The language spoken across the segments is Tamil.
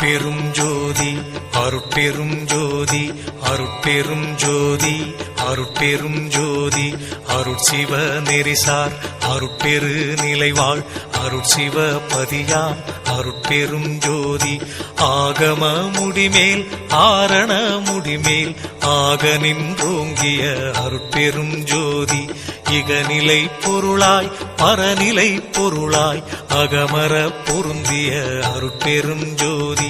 அருட்பெரும் ஜோதி அருட்பெரும் ஜோதி அருட்பெரும் ஜோதி அருட்பெரும் ஜோதி அருட்சிவ நெறிசார் அருட்பெரு நிலைவாழ் அருட்சிவ பதியாம் அருட்பெரும் ஜோதி ஆகம முடிமேல் ஆரண முடிமேல் ஆக நின்றோங்கிய அருட்பெரும் ஜோதி இகநிலை பொருளாய் பரநிலை பொருளாய் அகமர பொருந்திய அருட்பெரும் ஜோதி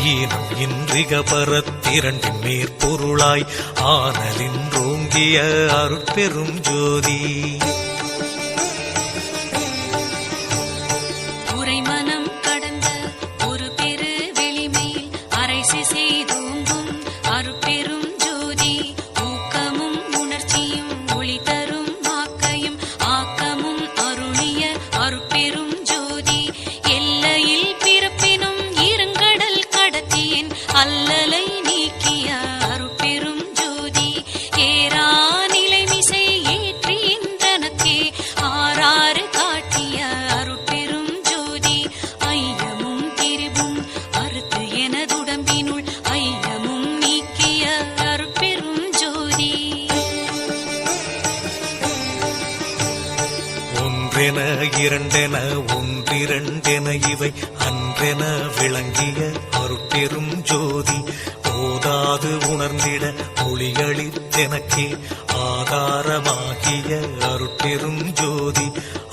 ஈனம் இன்றிக பரத்திரண்டின் மேற்பொருளாய் ஆனலின்றோங்கிய அருட்பெரும் ஜோதி உரைமனம் கடந்த ஒரு பெரு வெளிமேல் அரைசி செய்தோங்கும் அருட்பெரும் ஜோதி ஊக்கமும் உணர்ச்சியும் ஒளி தரும் ஆக்கையும் ஆக்கமும் அருளிய அருட்பெரும் ஜோதி எல்லையில் பிறப்பினும் இருங்கடல் கடத்தியன் அல்லலை நீக்கிய அருட்பெரும் ஜோதி ஏரா நிலைமிசை ஏற்றின்றனக்கே ஆறாறு காட்டிய அருட்பெரும் ஜோதி ஐயமும் திரிவும் அறுத்து எனதுடம்பினுள் ஐயமும் நீக்கிய அருட்பெரும் ஜோதி ஒன்றென இரண்டென ஒன்றிரண்டென இவை அன்றென விளங்கிய அருட்பெரும் ஜோதி போதாது உணர்ந்திட ஒளிகளித்தெனக்கே ஆதாரமாகிய அருட்பெரும் ஜோதி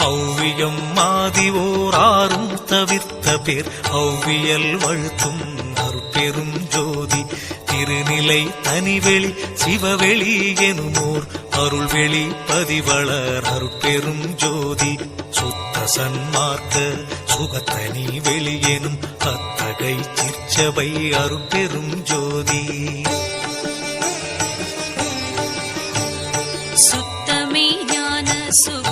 ஔவியம் மாதிவோர் ஆறும் தவிர்த்த பேர் ஔவியல் வழுத்தும் அருட்பெரும் ஜோதி திருநிலை தனிவெளி சிவவெளி எனுமோர் அருள்வெளி பதிவளர் அருட்பெரும் ஜோதி சுத்த சன்மார்க்க சுகத்தனி வெளியெனும் அத்தகை சிற்சபை அருட்பெரும் ஜோதி சுத்தமே ஞான சுக